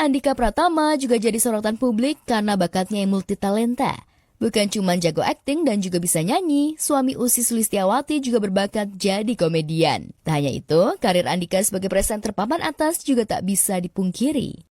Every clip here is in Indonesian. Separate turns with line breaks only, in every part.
Andika Pratama juga jadi sorotan publik karena bakatnya yang multitalenta. Bukan cuma jago akting dan juga bisa nyanyi, suami Ussy Sulistyawati juga berbakat jadi komedian. Tak hanya itu, karir Andika sebagai presenter papan atas juga tak bisa dipungkiri.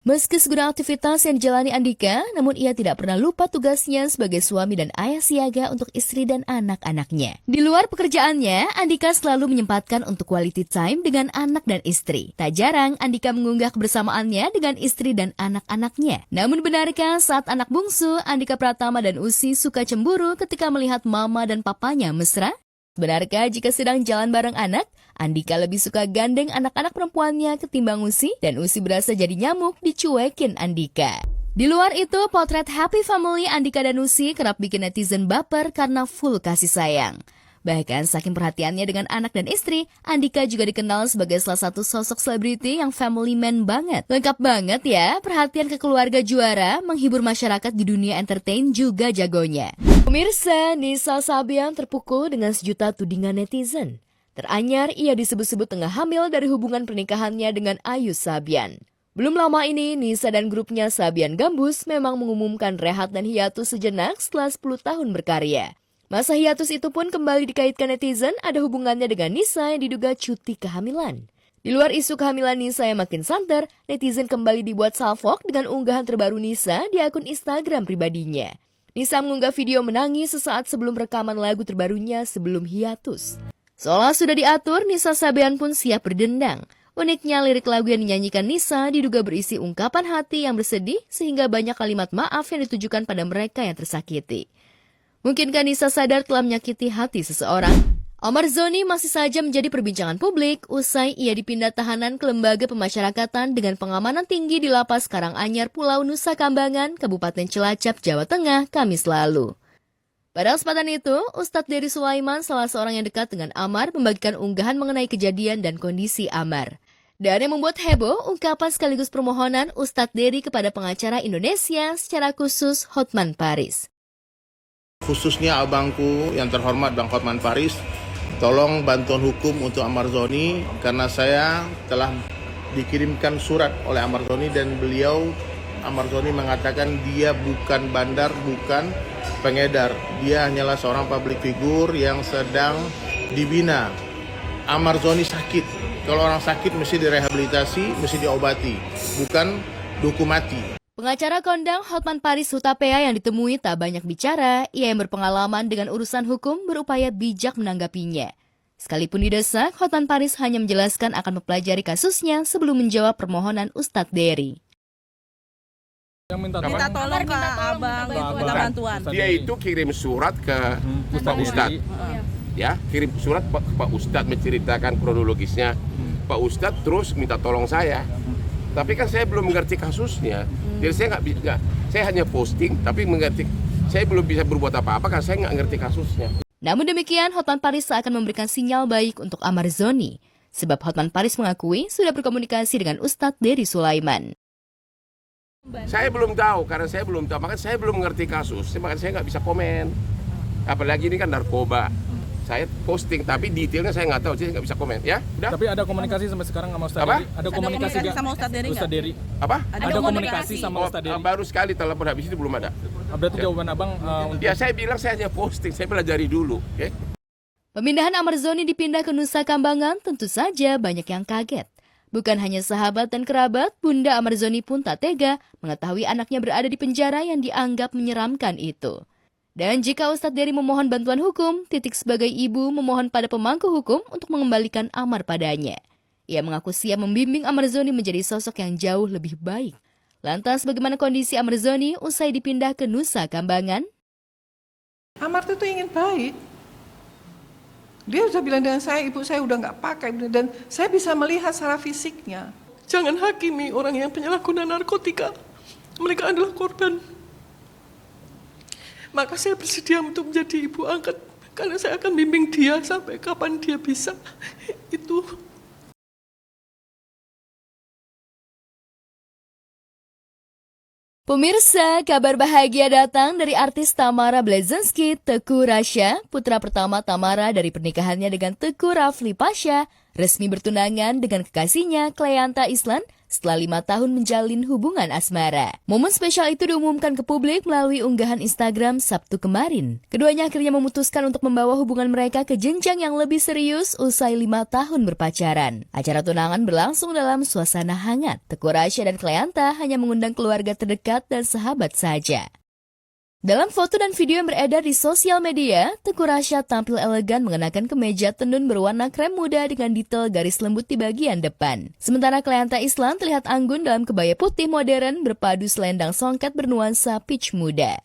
Meski segudang aktivitas yang dijalani Andika, namun ia tidak pernah lupa tugasnya sebagai suami dan ayah siaga untuk istri dan anak-anaknya. Di luar pekerjaannya, Andika selalu menyempatkan untuk quality time dengan anak dan istri. Tak jarang Andika mengunggah kebersamaannya dengan istri dan anak-anaknya. Namun benarkah saat anak bungsu, Andika Pratama dan Ussy suka cemburu ketika melihat mama dan papanya mesra? Benarkah jika sedang jalan bareng anak, Andika lebih suka gandeng anak-anak perempuannya ketimbang Ussy, dan Ussy berasa jadi nyamuk dicuekin Andika. Di luar itu, potret happy family Andika dan Ussy kerap bikin netizen baper karena full kasih sayang. Bahkan saking perhatiannya dengan anak dan istri, Andika juga dikenal sebagai salah satu sosok selebriti yang family man banget. Lengkap banget ya, perhatian ke keluarga juara, menghibur masyarakat di dunia entertain juga jagonya. Pemirsa, Nisa Sabian terpukul dengan sejuta tudingan netizen. Teranyar, ia disebut-sebut tengah hamil dari hubungan pernikahannya dengan Ayu Sabian. Belum lama ini, Nisa dan grupnya Sabian Gambus memang mengumumkan rehat dan hiatus sejenak setelah 10 tahun berkarya. Masa hiatus itu pun kembali dikaitkan netizen ada hubungannya dengan Nisa yang diduga cuti kehamilan. Di luar isu kehamilan Nisa yang makin santer, netizen kembali dibuat salfok dengan unggahan terbaru Nisa di akun Instagram pribadinya. Nisa mengunggah video menangis sesaat sebelum rekaman lagu terbarunya sebelum hiatus. Seolah sudah diatur, Nisa Sabian pun siap berdendang. Uniknya, lirik lagu yang dinyanyikan Nisa diduga berisi ungkapan hati yang bersedih sehingga banyak kalimat maaf yang ditujukan pada mereka yang tersakiti. Mungkinkah Nisa sadar telah menyakiti hati seseorang? Amar Zoni masih saja menjadi perbincangan publik usai ia dipindah tahanan ke lembaga pemasyarakatan dengan pengamanan tinggi di Lapas Karanganyar, Pulau Nusa Kambangan, Kabupaten Cilacap, Jawa Tengah, Kamis lalu. Pada kesempatan itu, Ustadz Dery Sulaiman, salah seorang yang dekat dengan Amar, membagikan unggahan mengenai kejadian dan kondisi Amar. Dan yang membuat heboh, ungkapan sekaligus permohonan Ustadz Dery kepada pengacara Indonesia secara khusus Hotman Paris.
Khususnya abangku yang terhormat Bang Hotman Paris, tolong bantuan hukum untuk Amar Zoni karena saya telah dikirimkan surat oleh Amar Zoni dan beliau Amar Zoni mengatakan dia bukan bandar, bukan pengedar. Dia hanyalah seorang public figure yang sedang dibina. Amar Zoni sakit. Kalau orang sakit mesti direhabilitasi, mesti diobati, bukan dihukum mati.
Pengacara kondang Hotman Paris Hutapea yang ditemui tak banyak bicara, ia yang berpengalaman dengan urusan hukum berupaya bijak menanggapinya. Sekalipun didesak, Hotman Paris hanya menjelaskan akan mempelajari kasusnya sebelum menjawab permohonan Ustadz Dery.
Yang minta
tolong ke abang, minta bantuan.
Dia itu kirim surat ke Pak Ustadz, ya kirim surat ke Pak Ustadz menceritakan kronologisnya. Pak Ustadz terus minta tolong saya, tapi kan saya belum mengerti kasusnya. Jadi saya nggak, saya hanya posting, tapi mengerti, saya belum bisa berbuat apa-apa karena saya nggak ngerti kasusnya.
Namun demikian, Hotman Paris akan memberikan sinyal baik untuk Amar Zoni, sebab Hotman Paris mengakui sudah berkomunikasi dengan Ustadz Dery Sulaiman.
Saya belum tahu, karena saya belum tahu, makanya saya belum mengerti kasus, makanya saya nggak bisa komen. Apalagi ini kan narkoba. Saya posting, tapi detailnya saya nggak tahu, jadi nggak bisa komen. Ya, udah.
Tapi ada komunikasi sampai sekarang sama Ustadz
Apa?
Dery? Ada komunikasi
sama Ustadz Dery nggak?
Ustadz Dery.
Apa?
Ada komunikasi sama Ustadz Dery?
Baru sekali telepon, habis itu belum ada.
Berarti jawaban abang untuk...
Ya saya bilang saya hanya posting, saya pelajari dulu. Okay?
Pemindahan Amar Zoni dipindah ke Nusa Kambangan tentu saja banyak yang kaget. Bukan hanya sahabat dan kerabat, Bunda Amar Zoni pun tak tega mengetahui anaknya berada di penjara yang dianggap menyeramkan itu. Dan jika Ustadz Dery memohon bantuan hukum, Titik sebagai ibu memohon pada pemangku hukum untuk mengembalikan Amar padanya. Ia mengaku siap membimbing Amar Zoni menjadi sosok yang jauh lebih baik. Lantas bagaimana kondisi Amar Zoni usai dipindah ke Nusa Kambangan?
Amar itu ingin baik. Dia sudah bilang dengan saya, ibu saya udah nggak pakai, dan saya bisa melihat secara fisiknya. Jangan hakimi orang yang penyalahguna narkotika. Mereka adalah korban. Maka saya bersedia untuk menjadi ibu angkat, karena saya akan bimbing dia sampai kapan dia bisa. Itu.
Pemirsa, kabar bahagia datang dari artis Tamara Blazensky, Teuku Rasya, putra pertama Tamara dari pernikahannya dengan Teuku Rafli Pasha, resmi bertunangan dengan kekasihnya Cleanta Islan setelah 5 tahun menjalin hubungan asmara. Momen spesial itu diumumkan ke publik melalui unggahan Instagram Sabtu kemarin. Keduanya akhirnya memutuskan untuk membawa hubungan mereka ke jenjang yang lebih serius usai 5 tahun berpacaran. Acara tunangan berlangsung dalam suasana hangat. Teuku Rasya dan Cleanta hanya mengundang keluarga terdekat dan sahabat saja. Dalam foto dan video yang beredar di sosial media, Teuku Rasya tampil elegan mengenakan kemeja tenun berwarna krem muda dengan detail garis lembut di bagian depan. Sementara Cleanta Islan terlihat anggun dalam kebaya putih modern berpadu selendang songket bernuansa peach muda.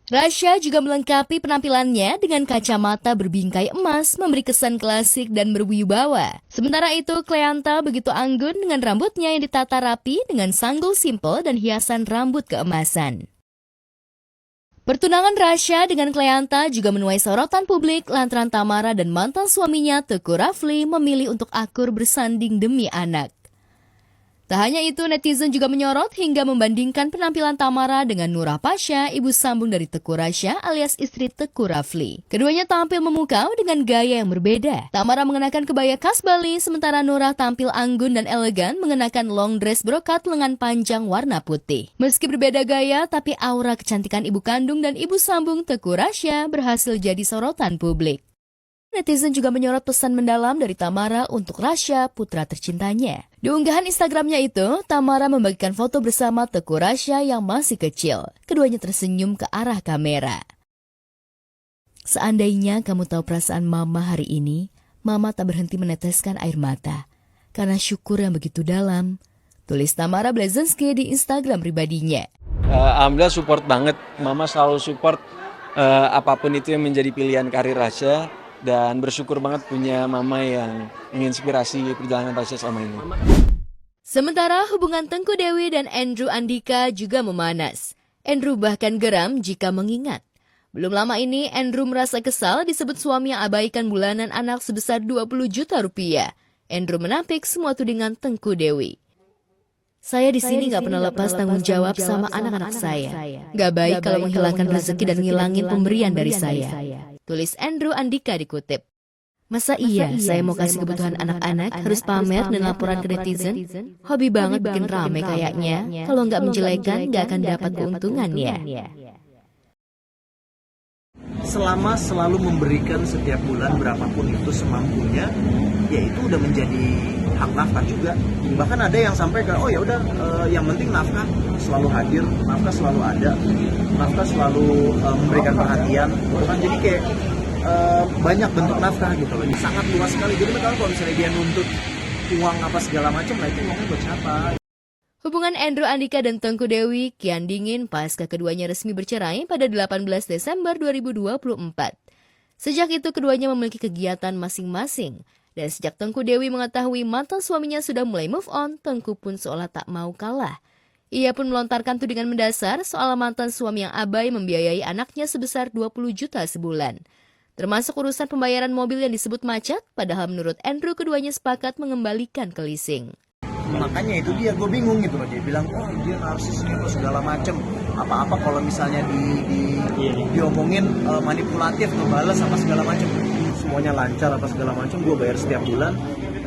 Rasya juga melengkapi penampilannya dengan kacamata berbingkai emas, memberi kesan klasik dan berwibawa. Sementara itu, Cleanta begitu anggun dengan rambutnya yang ditata rapi dengan sanggul simpel dan hiasan rambut keemasan. Pertunangan Rasya dengan Cleanta juga menuai sorotan publik lantaran Tamara dan mantan suaminya Teuku Rafli memilih untuk akur bersanding demi anak. Tak hanya itu, netizen juga menyorot hingga membandingkan penampilan Tamara dengan Nurah Pasha, ibu sambung dari Teuku Rasya alias istri Teuku Rafli. Keduanya tampil memukau dengan gaya yang berbeda. Tamara mengenakan kebaya khas Bali, sementara Nurah tampil anggun dan elegan mengenakan long dress brokat lengan panjang warna putih. Meski berbeda gaya, tapi aura kecantikan ibu kandung dan ibu sambung Teuku Rasya berhasil jadi sorotan publik. Netizen juga menyorot pesan mendalam dari Tamara untuk Rasya, putra tercintanya. Di unggahan Instagramnya itu, Tamara membagikan foto bersama Teuku Rasya yang masih kecil. Keduanya tersenyum ke arah kamera. Seandainya kamu tahu perasaan Mama hari ini, Mama tak berhenti meneteskan air mata. Karena syukur yang begitu dalam, tulis Tamara Blazensky di Instagram pribadinya.
Alhamdulillah support banget. Mama selalu support apapun itu yang menjadi pilihan karir Rasya. Dan bersyukur banget punya mama yang menginspirasi perjalanan Rasya selama ini.
Sementara hubungan Tengku Dewi dan Andrew Andika juga memanas. Andrew bahkan geram jika mengingat. Belum lama ini Andrew merasa kesal disebut suami yang abaikan bulanan anak sebesar 20 juta rupiah. Andrew menampik semua tudingan Tengku Dewi. Saya di sini gak pernah lepas tanggung jawab sama anak-anak saya. Gak baik kalau menghilangkan rezeki dan ngilangin pemberian dari saya. Tulis Andrew Andika dikutip. Masa iya saya mau kasih kebutuhan anak-anak harus pamer dan laporan ke netizen? Hobi banget bikin rame kayaknya. Kalau nggak menjelekan nggak akan dapat keuntungan ya.
Selama selalu memberikan setiap bulan berapapun itu semampunya, ya itu udah menjadi hak nafkah juga. Bahkan ada yang sampai ke, oh ya udah, yang penting nafkah selalu hadir, nafkah selalu ada, nafkah selalu memberikan perhatian. Bukan jadi kayak banyak bentuk nafkah gitu loh. Sangat luas sekali. Jadi kalau misalnya dia nuntut uang apa segala macam, lah itu ngomong buat siapa?
Hubungan Andrew Andika dan Tengku Dewi kian dingin pasca keduanya resmi bercerai pada 18 Desember 2024. Sejak itu keduanya memiliki kegiatan masing-masing. Dan sejak Tengku Dewi mengetahui mantan suaminya sudah mulai move on, Tengku pun seolah tak mau kalah. Ia pun melontarkan tudingan mendasar soal mantan suami yang abai membiayai anaknya sebesar 20 juta sebulan. Termasuk urusan pembayaran mobil yang disebut macet, padahal menurut Andrew keduanya sepakat mengembalikan ke leasing.
Makanya itu dia, gue bingung gitu loh. Dia bilang, oh dia narsis gitu segala macem. Apa-apa kalau misalnya diomongin manipulatif, ngebales apa segala macem. Semuanya lancar apa segala macem, gue bayar setiap bulan.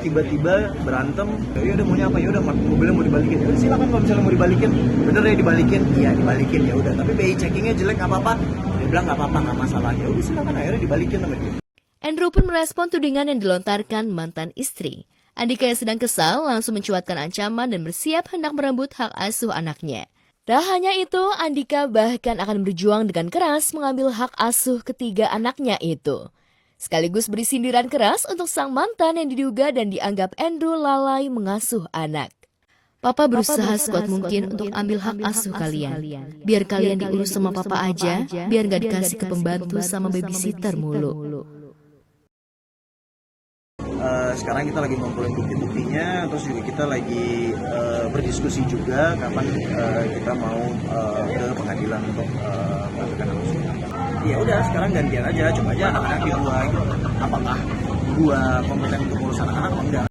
Tiba-tiba berantem, ya udah maunya apa, ya udah mobilnya mau dibalikin. Ya silakan kalau misalnya mau dibalikin, bener ya dibalikin, iya dibalikin ya udah. Tapi BI checkingnya jelek apa-apa, dia bilang nggak apa-apa nggak masalah. Ya udah silakan akhirnya dibalikin sama dia.
Andrew pun merespon tudingan yang dilontarkan mantan istri. Andika yang sedang kesal langsung mencuatkan ancaman dan bersiap hendak merebut hak asuh anaknya. Tak hanya itu, Andika bahkan akan berjuang dengan keras mengambil hak asuh ketiga anaknya itu. Sekaligus beri sindiran keras untuk sang mantan yang diduga dan dianggap Andrew lalai mengasuh anak. Papa berusaha sekuat mungkin untuk ambil hak asuh kalian. Biar kalian diurus sama papa aja, biar gak dikasih ke pembantu sama babysitter mulu.
Sekarang kita lagi ngumpulin bukti-buktinya, terus juga kita lagi berdiskusi juga kapan kita mau ke pengadilan untuk melakukan asuh. Ya udah, sekarang gantian aja, coba aja anak-anak di gua gitu. Apakah gua kompeten untuk ngurus anak-anak atau enggak?